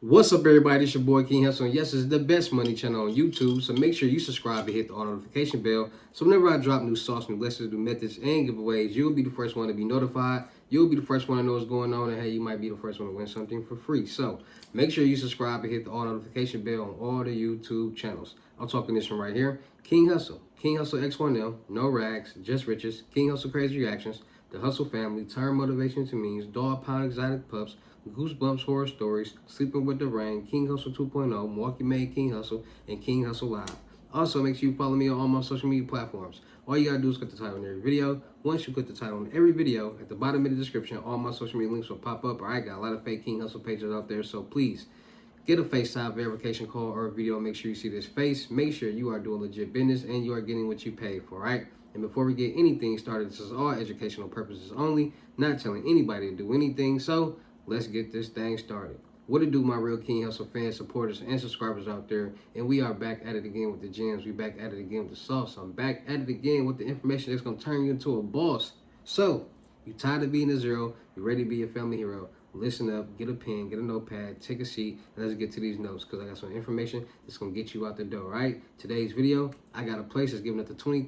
What's up, everybody? It's your boy King Hussle, and yes, it's the best money channel on YouTube. So make sure you subscribe and hit the all notification bell. So whenever I drop new sauce, new lessons, new methods, and giveaways, you'll be the first one to be notified. You'll be the first one to know what's going on, and hey, you might be the first one to win something for free. So make sure you subscribe and hit the all notification bell on all the YouTube channels. I'm talking this one right here, King Hussle. King Hussle X1L, no rags, just riches. King Hussle Crazy Reactions, the Hussle family, turn motivation to means, dog pound exotic pups, Goosebumps Horror Stories, Sleeping with the Rain, King Hussle 2.0, Milwaukee Made King Hussle, and King Hussle Live. Also, make sure you follow me on all my social media platforms. All you gotta do is click the title on every video. Once you click the title on every video, at the bottom of the description, all my social media links will pop up. I got a lot of fake King Hussle pages out there, so please get a FaceTime verification call or a video. Make sure you see this face. Make sure you are doing legit business and you are getting what you paid for, right? And before we get anything started, this is all educational purposes only, not telling anybody to do anything. So let's get this thing started. What it do, my real King Hussle fans, supporters, and subscribers out there? And we are back at it again with the gems. We back at it again with the sauce. I'm back at it again with the information that's going to turn you into a boss. So, you tired of being a zero? You ready to be a family hero? Listen up, get a pen, get a notepad, take a seat, and let's get to these notes because I got some information that's going to get you out the door, right? Today's video, I got a place that's giving up to $20,000,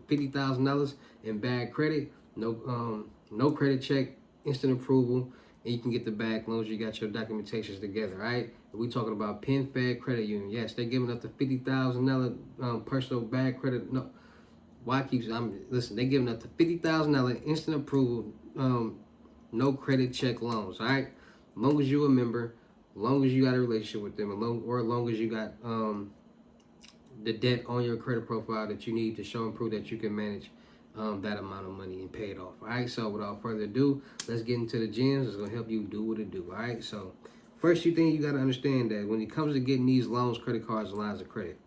$50,000 in bad credit, no credit check, instant approval, and you can get the bag as long as you got your documentations together, right? We talking about Penfed Credit Union. Yes, they're giving up the $50,000 personal bag credit. No, listen, they're giving up the $50,000 instant approval, no credit check loans, all right? As long as you a member, as long as you got a relationship with them, as long as you got the debt on your credit profile that you need to show and prove that you can manage that amount of money and pay it off. All right, so without further ado, let's get into the gems. It's gonna help you do what it do. All right, so first you think you got to understand that when it comes to getting these loans, credit cards, and lines of credit,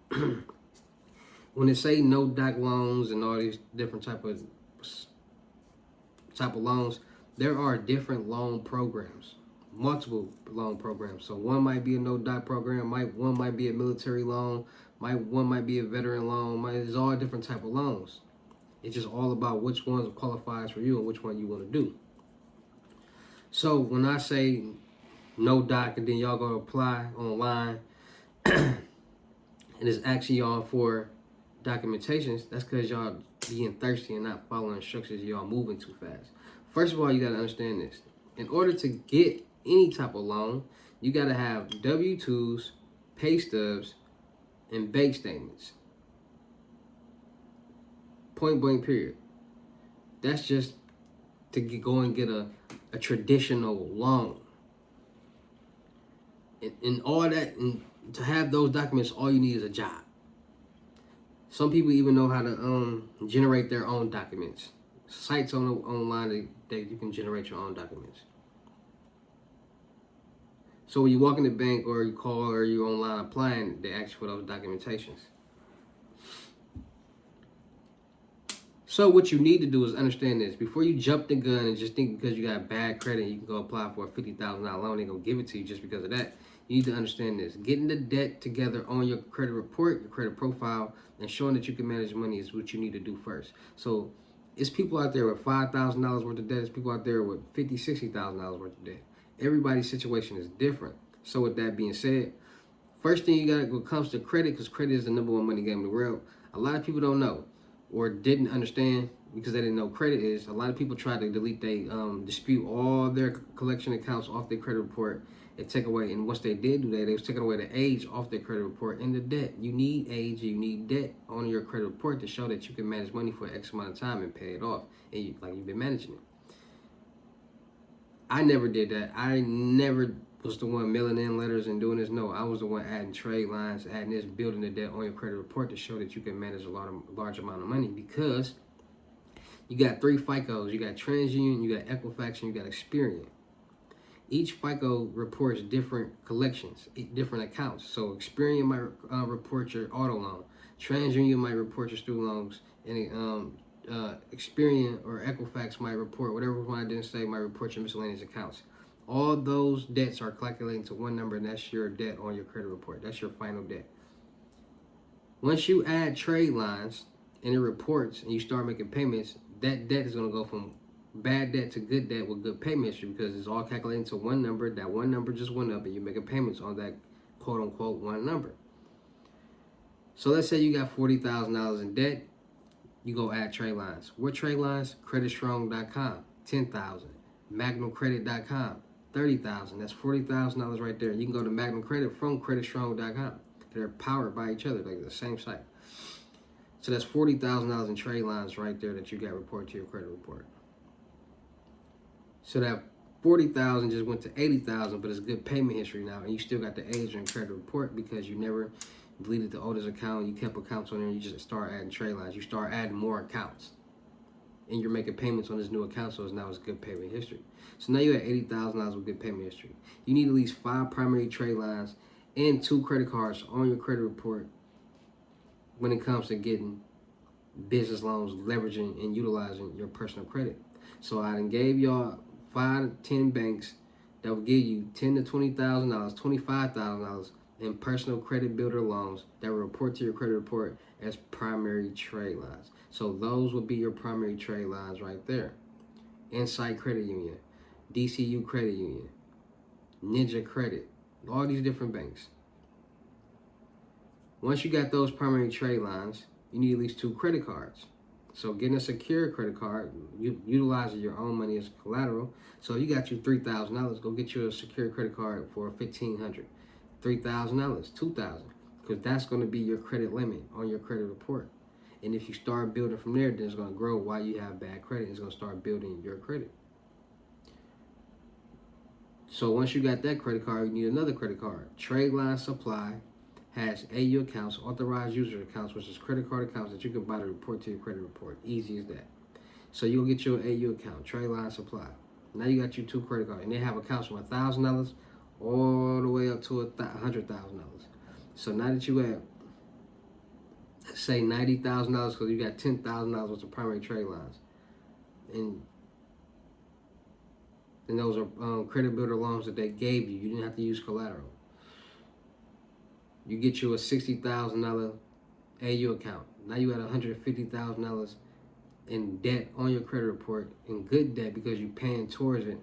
when they say no doc loans and all these different type of loans, there are different loan programs, multiple loan programs. So one might be a no doc program, one might be a military loan, one might be a veteran loan. There's all different type of loans. It's just all about which ones qualifies for you and which one you want to do. So when I say no doc and then y'all go apply online and it's asking y'all for documentations, that's because y'all being thirsty and not following instructions. Y'all moving too fast. First of all, you got to understand this. In order to get any type of loan, you got to have W-2s, pay stubs, and bank statements. Point blank, period. That's just to go and get a traditional loan. And all that, and to have those documents, all you need is a job. Some people even know how to generate their own documents. Sites online that you can generate your own documents. So when you walk in the bank or you call or you online applying, they ask you for those documentations. So what you need to do is understand this. Before you jump the gun and just think because you got bad credit, you can go apply for a $50,000 loan, they're going to give it to you just because of that. You need to understand this. Getting the debt together on your credit report, your credit profile, and showing that you can manage money is what you need to do first. So it's people out there with $5,000 worth of debt. It's people out there with $50,000, $60,000 worth of debt. Everybody's situation is different. So with that being said, first thing you got when it comes to credit, because credit is the #1 money game in the world, a lot of people don't know or didn't understand because they didn't know credit is. A lot of people try to delete, dispute all their collection accounts off their credit report and take away. And once they did do that, they was taking away the age off their credit report and the debt. You need age, you need debt on your credit report to show that you can manage money for X amount of time and pay it off, and you've been managing it. I never did that. I never was the one mailing in letters and doing this. No, I was the one adding trade lines, adding this, building the debt on your credit report to show that you can manage a large amount of money, because you got 3 FICOs. You got TransUnion, you got Equifax, and you got Experian. Each FICO reports different collections, different accounts. So Experian might report your auto loan. TransUnion might report your student loans, and Experian or Equifax might report whatever one I didn't say, might report your miscellaneous accounts. All those debts are calculating to one number, and that's your debt on your credit report. That's your final debt. Once you add trade lines and it reports and you start making payments, that debt is going to go from bad debt to good debt with good payment history, because it's all calculated into one number. That one number just went up and you're making payments on that quote unquote one number. So let's say you got $40,000 in debt. You go add trade lines. What trade lines? CreditStrong.com, 10,000. MagnumCredit.com, 30,000. That's $40,000 right there. You can go to Magnum Credit from CreditStrong.com. They're powered by each other, like the same site. So that's $40,000 in trade lines right there that you got reported to your credit report. So that 40,000 just went to 80,000, but it's good payment history now, and you still got the age on your credit report because you never deleted the oldest account. You kept accounts on there, and you just start adding trade lines. You start adding more accounts, and you're making payments on this new account, so now it's good payment history. So now you have $80,000 with good payment history. You need at least 5 primary trade lines and 2 credit cards on your credit report when it comes to getting business loans, leveraging and utilizing your personal credit. So I done gave y'all 5 to 10 banks that will give you $10,000 to $20,000, $25,000 in personal credit builder loans that will report to your credit report as primary trade lines. So those will be your primary trade lines right there. Insight Credit Union, DCU Credit Union, Ninja Credit, all these different banks. Once you got those primary trade lines, you need at least 2 credit cards. So getting a secure credit card, utilizing your own money as collateral. So you got you $3,000, go get you a secure credit card for $1,500, $3,000, $2,000, because that's going to be your credit limit on your credit report. And if you start building from there, then it's going to grow while you have bad credit. It's going to start building your credit. So once you got that credit card, you need another credit card. Trade Line Supply has AU accounts, authorized user accounts, which is credit card accounts that you can buy to report to your credit report. Easy as that. So you'll get your AU account, Trade Line Supply. Now you got your 2 credit cards, and they have accounts from $1,000 all the way up to $100,000. So now that you have, say, $90,000, because you got $10,000 worth of primary trade lines, and those are credit builder loans that they gave you. You didn't have to use collateral. You get you a $60,000 AU account. Now you got $150,000 in debt on your credit report, in good debt, because you're paying towards it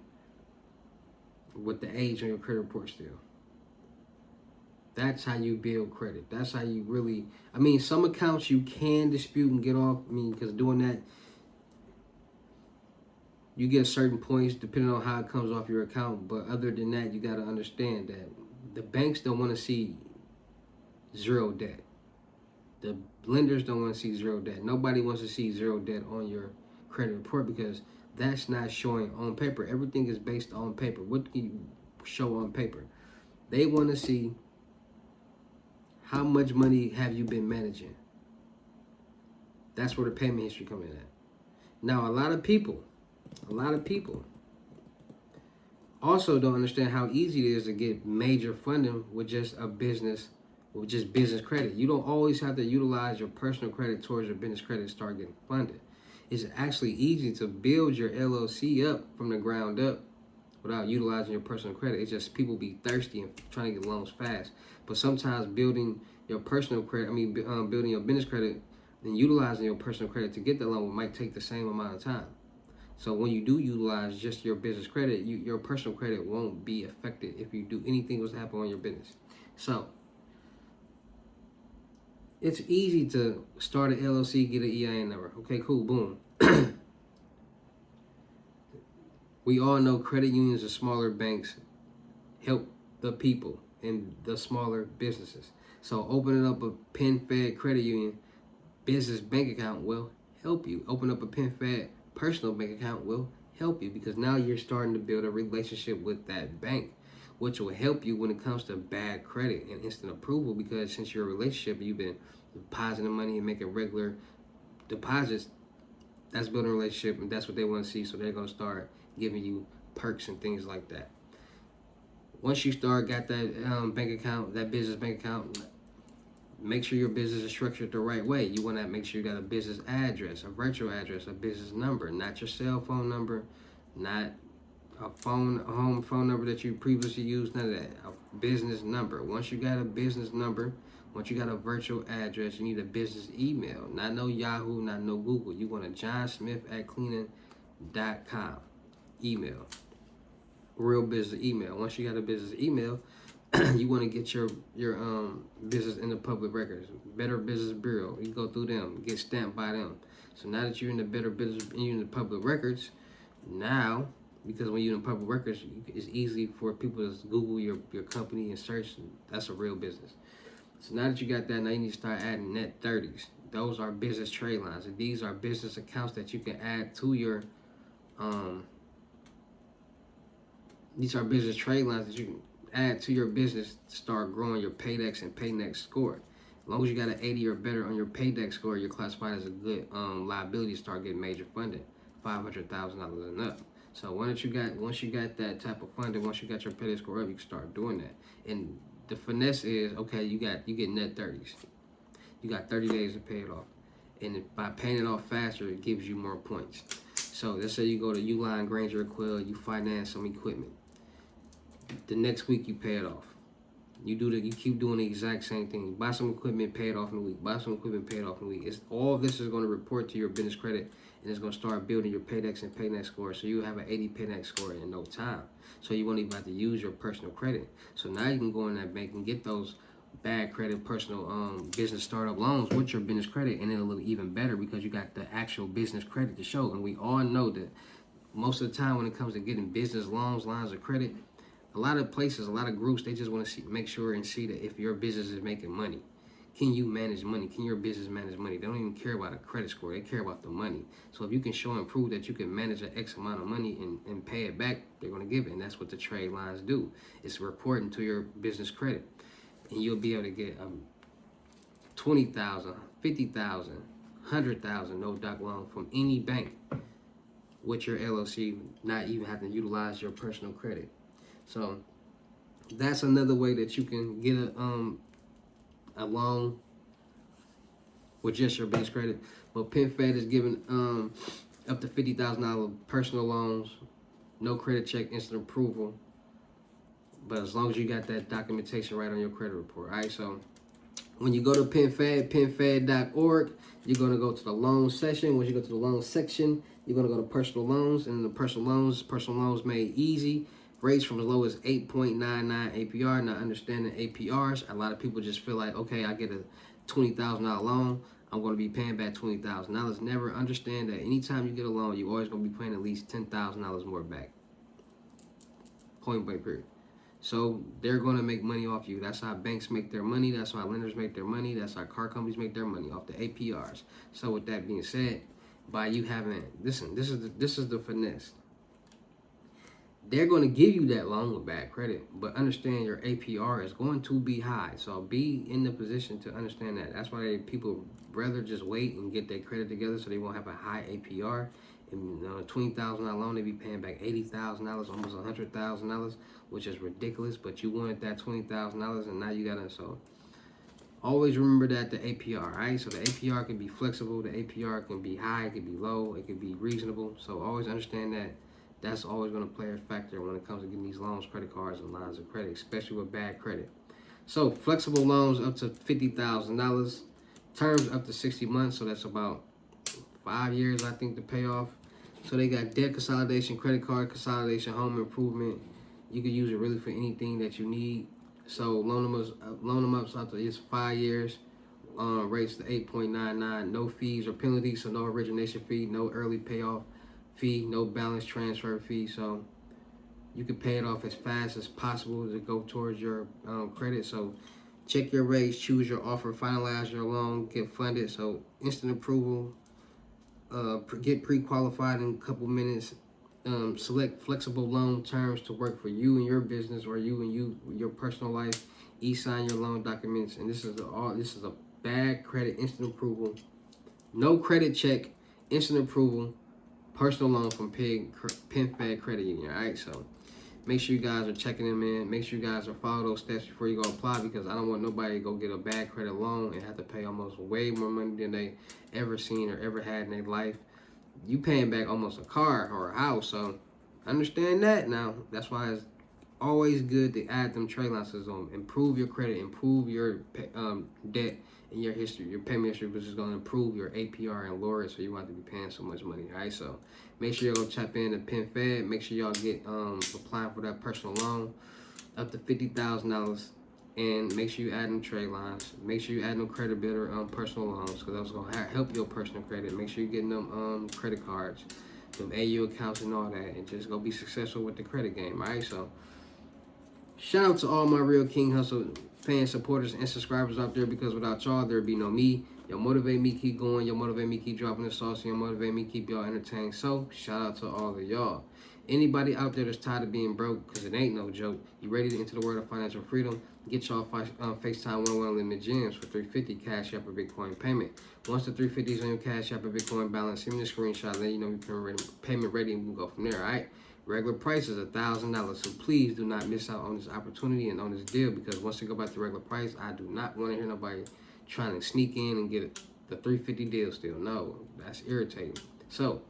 with the age on your credit report still. That's how you build credit. That's how you really, I mean, some accounts you can dispute and get off. I mean, because doing that, you get certain points depending on how it comes off your account. But other than that, you got to understand that the banks don't want to see zero debt. The lenders don't want to see zero debt. Nobody wants to see zero debt on your credit report, because that's not showing on paper. Everything is based on paper. What can you show on paper? They want to see how much money have you been managing. That's where the payment history comes in at. Now, a lot of people also don't understand how easy it is to get major funding with just a business, with just business credit. You don't always have to utilize your personal credit towards your business credit to start getting funded. It's actually easy to build your LLC up from the ground up without utilizing your personal credit. It's just people be thirsty and trying to get loans fast. But sometimes building your personal credit, building your business credit and utilizing your personal credit to get the loan might take the same amount of time. So when you do utilize just your business credit, your personal credit won't be affected if you do anything was to happen on your business. So it's easy to start an LLC, get an EIN number. Okay, cool, boom. We all know credit unions and smaller banks help the people and the smaller businesses. So opening up a Penfed credit union business bank account will help you. Open up a Penfed personal bank account will help you, because now you're starting to build a relationship with that bank, which will help you when it comes to bad credit and instant approval, because since you're a relationship, you've been depositing money and making regular deposits. That's building a relationship, and that's what they want to see. So they're going to start giving you perks and things like that. Once you got that bank account, that business bank account, make sure your business is structured the right way. You want to make sure you got a business address, a virtual address, a business number, not your cell phone number, not a home phone number that you previously used, none of that. A business number. Once you got a business number, once you got a virtual address, you need a business email. Not no Yahoo, not no Google. You want a John Smith at email. Real business email. Once you got a business email, you want to get your business in the public records. Better Business Bureau. You go through them, get stamped by them. So now that you're in the Better Business, you're in the public records. Now, because when you're in public records, it's easy for people to Google your company and search. That's a real business. So now that you got that, now you need to start adding net 30s. Those are business trade lines, and these are business accounts that you can add to your these are business trade lines that you can add to your business to start growing your Paydex and Paynex score. As long as you got an 80 or better on your Paydex score, you're classified as a good liability to start getting major funding, $500,000 and up. So once you got that type of funding, once you got your Paydex score up, you can start doing that. And the finesse is, okay, you get net 30s. You got 30 days to pay it off. And by paying it off faster, it gives you more points. So let's say you go to Uline, Granger, Quill, you finance some equipment. The next week you pay it off. You keep doing the exact same thing. Buy some equipment, pay it off in a week. Buy some equipment, pay it off in a week. All of this is going to report to your business credit, and it's going to start building your Paydex and Paynex score. So you have an 80 Paynex score in no time. So you won't even have to use your personal credit. So now you can go in that bank and get those bad credit personal business startup loans with your business credit, and it'll look even better because you got the actual business credit to show. And we all know that most of the time when it comes to getting business loans, lines of credit, a lot of places, a lot of groups, they just want to make sure and see that if your business is making money. Can you manage money? Can your business manage money? They don't even care about a credit score. They care about the money. So if you can show and prove that you can manage an X amount of money and pay it back, they're going to give it. And that's what the trade lines do. It's reporting to your business credit. And you'll be able to get 20,000, 50,000, 100,000 no doc loan from any bank with your LLC, not even having to utilize your personal credit. So that's another way that you can get a loan with just your business credit. But Penfed is giving up to $50,000 personal loans, no credit check, instant approval. But as long as you got that documentation right on your credit report, all right? So when you go to Penfed, penfed.org, you're going to go to the loan section. Once you go to the loan section, you're going to go to personal loans. And the personal loans made easy. Rates from as low as 8.99 APR. Now, understanding APRs, a lot of people just feel like, okay, I get a $20,000 loan, I'm going to be paying back $20,000. Never understand that anytime you get a loan, you're always going to be paying at least $10,000 more back. Point blank period. So they're going to make money off you. That's how banks make their money. That's how lenders make their money. That's how car companies make their money, off the APRs. So with that being said, by you having, listen, this is the finesse. They're going to give you that loan with bad credit, but understand your APR is going to be high. So be in the position to understand that. That's why people rather just wait and get their credit together so they won't have a high APR. And a $20,000 loan, they be paying back $80,000, almost $100,000, which is ridiculous. But you wanted that $20,000, and now you got to. So always remember that the APR, right? So the APR can be flexible. The APR can be high. It can be low. It can be reasonable. So always understand that. That's always going to play a factor when it comes to getting these loans, credit cards, and lines of credit, especially with bad credit. So flexible loans up to $50,000, terms up to 60 months, so that's about 5 years, I think, to pay off. So they got debt consolidation, credit card consolidation, home improvement. You can use it really for anything that you need. So loan them up up to it's 5 years. Rates to 8.99, no fees or penalties, so no origination fee, no early payoff fee, no balance transfer fee. So you can pay it off as fast as possible to go towards your credit. So check your rates, choose your offer, finalize your loan, get funded. So instant approval, get pre-qualified in a couple minutes. Select flexible loan terms to work for you and your business, or you and your personal life. E-sign your loan documents, and this is a bad credit, instant approval, no credit check, instant approval, personal loan from Penfed Credit Union. All right, so make sure you guys are checking them in. Make sure you guys are following those steps before you go apply, because I don't want nobody to go get a bad credit loan and have to pay almost way more money than they ever seen or ever had in their life. You paying back almost a car or a house, so understand that now. That's why it's always good to add them trade lines on. Improve your credit, improve your debt, in your history, your payment history, which is going to improve your APR and lower it, so you won't have to be paying so much money. All right, so make sure y'all go tap in to Penfed. Make sure y'all get applying for that personal loan up to $50,000, and make sure you add them trade lines. Make sure you add them credit builder personal loans, because that's going to help your personal credit. Make sure you're getting them credit cards, them AU accounts and all that, and just go be successful with the credit game. All right, so shout out to all my real King Hussle fans, supporters, and subscribers out there, because without y'all, there'd be no me. Y'all motivate me, keep going. Y'all motivate me, keep dropping the sauce. And y'all motivate me, keep y'all entertained. So, shout out to all of y'all. Anybody out there that's tired of being broke, because it ain't no joke, you ready to enter the world of financial freedom, get y'all FaceTime 101 Limit Gems for $350 Cash App or Bitcoin payment. Once the $350 is on your Cash App or Bitcoin balance, send me a screenshot, let you know you're payment ready, and we'll go from there, all right? Regular price is $1,000, so please do not miss out on this opportunity and on this deal, because once you go back to regular price, I do not want to hear nobody trying to sneak in and get the $350 deal still. No, that's irritating. So,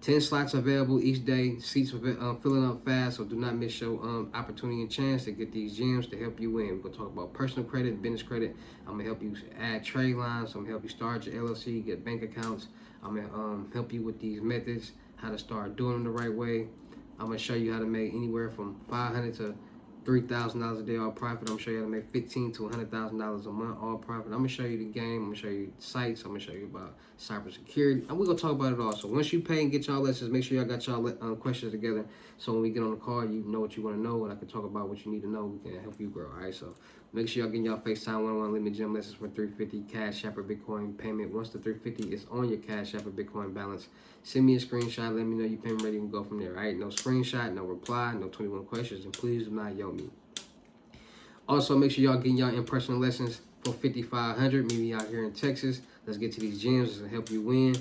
10 slots available each day. Seats are filling up fast, so do not miss your opportunity and chance to get these gems to help you win. We're going to talk about personal credit, business credit. I'm going to help you add trade lines. I'm going to help you start your LLC, get bank accounts. I'm going to help you with these methods, how to start doing them the right way. I'm going to show you how to make anywhere from $500 to $3,000 a day all profit. I'm going to show you how to make $15,000 to $100,000 a month all profit. I'm going to show you the game. I'm going to show you sites. I'm going to show you about cybersecurity. And we're going to talk about it all. So once you pay and get y'all lessons, make sure y'all got y'all questions together. So when we get on the call, you know what you want to know, and I can talk about what you need to know. We can help you grow. All right, so make sure y'all getting y'all FaceTime 101 Limit Gem lessons for $350 Cash App or Bitcoin payment. Once the $350 is on your Cash App or Bitcoin balance, send me a screenshot. Let me know you payment ready, and go from there. All right, no screenshot, no reply, no 21 questions, and please do not yell me. Also, make sure y'all getting y'all in-person lessons for $5,500. Meet me out here in Texas. Let's get to these gems and help you win,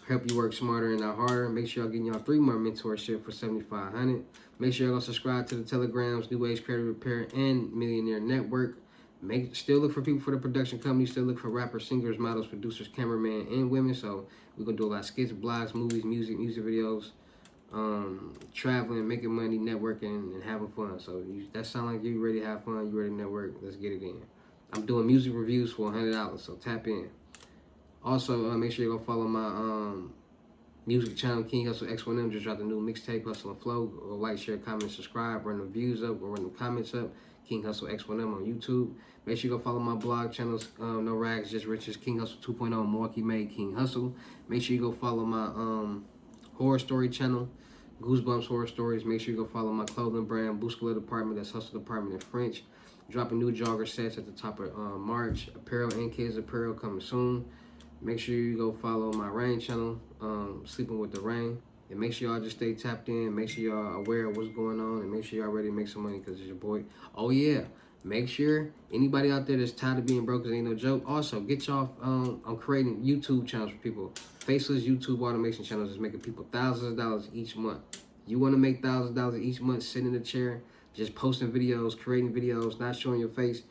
help you work smarter and not harder. Make sure y'all getting y'all 3-month mentorship for $7,500. Make sure y'all gonna subscribe to the Telegrams, New Age Credit Repair, and Millionaire Network. Still look for people for the production company. Still look for rappers, singers, models, producers, cameramen, and women. So we're gonna do a lot of skits, blogs, movies, music videos, traveling, making money, networking, and having fun. So that sound like you ready to have fun, you ready to network. Let's get it in. I'm doing music reviews for $100, so tap in. Also, make sure you go follow my music channel, King Hussle X1M. Just dropped a new mixtape, Hustle and Flow. Go like, share, comment, subscribe, run the views up, or run the comments up. King Hussle X1M on YouTube. Make sure you go follow my blog channels, No Rags, Just Riches, King Hussle 2.0, Milwaukee Made, King Hussle. Make sure you go follow my horror story channel, Goosebumps Horror Stories. Make sure you go follow my clothing brand, Bouscular Department, that's Hustle Department in French. Dropping new jogger sets at the top of March. Apparel and kids apparel coming soon. Make sure you go follow my rain channel, Sleeping with the Rain. And make sure y'all just stay tapped in. Make sure y'all aware of what's going on. And make sure y'all ready to make some money, because it's your boy. Oh, yeah. Make sure anybody out there that's tired of being broke, because ain't no joke. Also, get y'all, I'm creating YouTube channels for people. Faceless YouTube automation channels is making people thousands of dollars each month. You want to make thousands of dollars each month sitting in a chair, just posting videos, creating videos, not showing your face.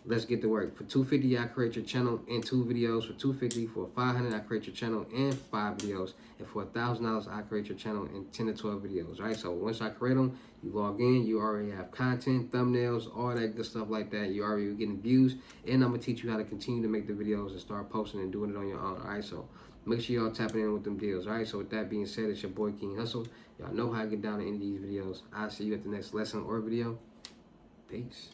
Let's get to work. For $250, I create your channel and 2 videos. For $250, for $500, I create your channel and 5 videos. And for $1,000, I create your channel and 10 to 12 videos. Right? So once I create them, you log in. You already have content, thumbnails, all that good stuff like that. You already getting views, and I'm gonna teach you how to continue to make the videos and start posting and doing it on your own. All right? So make sure y'all tapping in with them deals. All right? So with that being said, it's your boy King Hussle. Y'all know how I get down to end these videos. I'll see you at the next lesson or video. Peace.